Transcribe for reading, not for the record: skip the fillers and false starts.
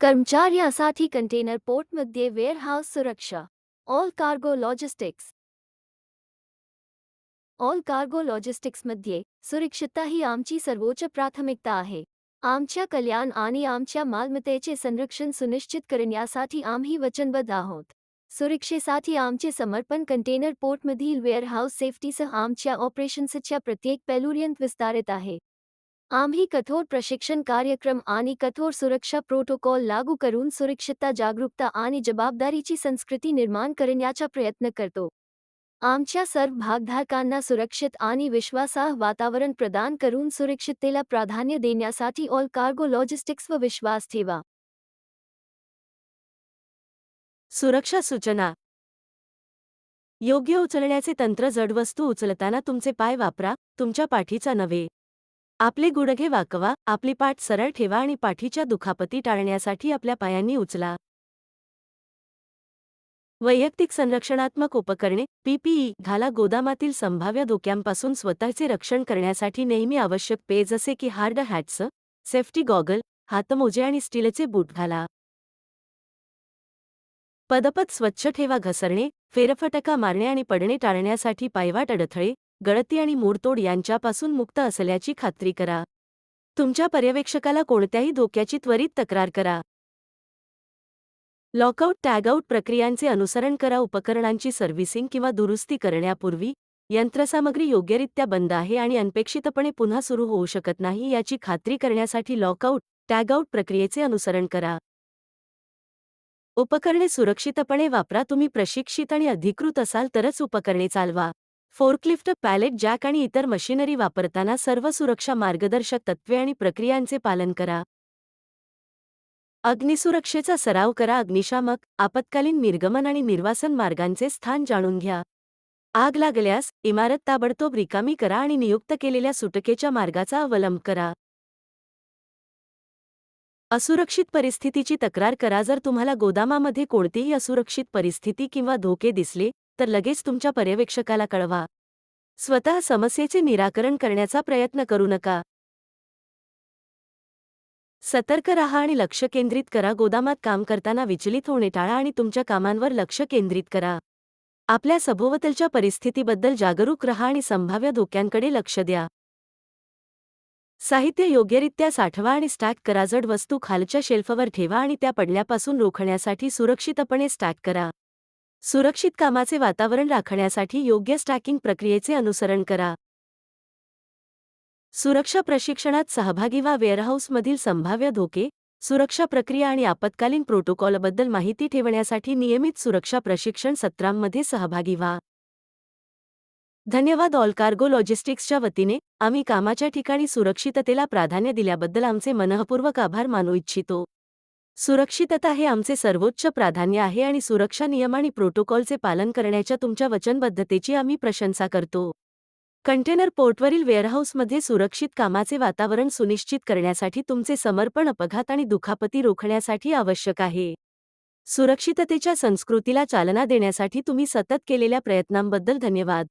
कर्मचाऱ्यांसाठी कंटेनर पोर्टमध्ये वेअरहाऊस सुरक्षा. All cargo logistics. All cargo लॉजिस्टिक्समध्ये सुरक्षितता ही आमची सर्वोच्च प्राथमिकता आहे. आमच्या कल्याण आणि आमच्या मालमत्तेचे संरक्षण सुनिश्चित करण्यासाठी आम्ही वचनबद्ध आहोत. सुरक्षेसाठी आमचे समर्पण कंटेनर पोर्टमधील वेअरहाऊस सेफ्टीसह आमच्या ऑपरेशन्सच्या प्रत्येक पैलूपर्यंत विस्तारित आहे. आम्ही कठोर प्रशिक्षण कार्यक्रम आणि कठोर सुरक्षा प्रोटोकॉल लागू करून सुरक्षितता जागरूकता आणि जबाबदारीची संस्कृती निर्माण करण्याचा प्रयत्न करतो. आमच्या सर्व भागधारकांना सुरक्षित आणि विश्वासार्ह वातावरण प्रदान करून सुरक्षिततेला प्राधान्य देण्यासाठी ऑल कार्गो लॉजिस्टिक्सवर विश्वास ठेवा. सुरक्षा सूचना. योग्य उचलण्याचे तंत्र. जड वस्तू उचलताना तुमचे पाय वापरा, तुमच्या पाठीचा नव्हे. आपले गुडघे वाकवा, आपली पाठ सरळ ठेवा आणि पाठीच्या दुखापती टाळण्यासाठी आपल्या पायांनी उचला. वैयक्तिक संरक्षणात्मक उपकरणे PPE घाला. गोदामातील संभाव्य धोक्यांपासून स्वतःचे रक्षण करण्यासाठी नेहमी आवश्यक पेय जसे की हार्ड हॅट्स, सेफ्टी गॉगल, हातमोजे आणि स्टीलचे बूट घाला. पदपथ स्वच्छ ठेवा. घसरणे, फेरफटका मारणे आणि पडणे टाळण्यासाठी पायवाट अडथळे, गळती आणि मोडतोड यांच्यापासून मुक्त असल्याची खात्री करा. तुमच्या पर्यवेक्षकाला कोणत्याही धोक्याची त्वरित तक्रार करा. लॉकआउट टॅगआउट प्रक्रियांचे अनुसरण करा. उपकरणांची सर्व्हिसिंग किंवा दुरुस्ती करण्यापूर्वी यंत्रसामग्री योग्यरित्या बंद आहे आणि अनपेक्षितपणे पुन्हा सुरू होऊ शकत नाही याची खात्री करण्यासाठी लॉकआउट टॅगआउट प्रक्रियेचे अनुसरण करा. उपकरणे सुरक्षितपणे वापरा. तुम्ही प्रशिक्षित आणि अधिकृत असाल तरच उपकरणे चालवा. फोर्कलिफ्ट, पॅलेट जॅक आणि इतर मशिनरी वापरताना सर्व सुरक्षा मार्गदर्शक तत्त्वे आणि प्रक्रियांचे पालन करा. अग्निसुरक्षेचा सराव करा. अग्निशामक, आपत्कालीन निर्गमन आणि निर्वासन मार्गांचे स्थान जाणून घ्या. आग लागल्यास इमारत ताबडतोब रिकामी करा आणि नियुक्त केलेल्या सुटकेच्या मार्गाचा अवलंब करा. असुरक्षित परिस्थितीची तक्रार करा. जर तुम्हाला गोदामामध्ये कोणतीही असुरक्षित परिस्थिती किंवा धोके दिसले तर लगेच तुमच्या पर्यवेक्षकाला कळवा. स्वतः समस्येचे निराकरण करण्याचा प्रयत्न करू नका. सतर्क राहा आणि लक्ष केंद्रित करा. गोदामात काम करताना विचलित होणे टाळा आणि तुमच्या कामांवर लक्ष केंद्रित करा. आपल्या सभोवतालच्या परिस्थितीबद्दल जागरूक राहा आणि संभाव्य धोक्यांकडे लक्ष द्या. साहित्य योग्यरित्या साठवा आणि स्टॅक करा. जड वस्तू खालच्या शेल्फवर ठेवा आणि त्या पडण्यापासून रोखण्यासाठी सुरक्षितपणे स्टॅक करा. सुरक्षित कामाचे वातावरण राखण्यासाठी योग्य स्टॅकिंग प्रक्रियेचे अनुसरण करा. सुरक्षा प्रशिक्षणात सहभागी व्हा. वेअरहाऊसमधील संभाव्य धोके, सुरक्षा प्रक्रिया आणि आपत्कालीन प्रोटोकॉलबद्दल माहिती ठेवण्यासाठी नियमित सुरक्षा प्रशिक्षण सत्रांमध्ये सहभागी व्हा. धन्यवाद. ऑल कार्गो लॉजिस्टिक्सच्या वतीने आम्ही कामाच्या ठिकाणी सुरक्षिततेला प्राधान्य दिल्याबद्दल आमचे मनःपूर्वक आभार मानू इच्छितो. सुरक्षितता हे आमचे सर्वोच्च प्राधान्य आहे आणि सुरक्षा नियम आणि प्रोटोकॉलचे पालन करण्याच्या तुमच्या वचनबद्धतेची आम्ही प्रशंसा करतो. कंटेनर पोर्टवरील वेअरहाऊसमध्ये सुरक्षित कामाचे वातावरण सुनिश्चित करण्यासाठी तुमचे समर्पण अपघात आणि दुखापती रोखण्यासाठी आवश्यक आहे. सुरक्षिततेच्या संस्कृतीला चालना देण्यासाठी तुम्ही सतत केलेल्या प्रयत्नांबद्दल धन्यवाद.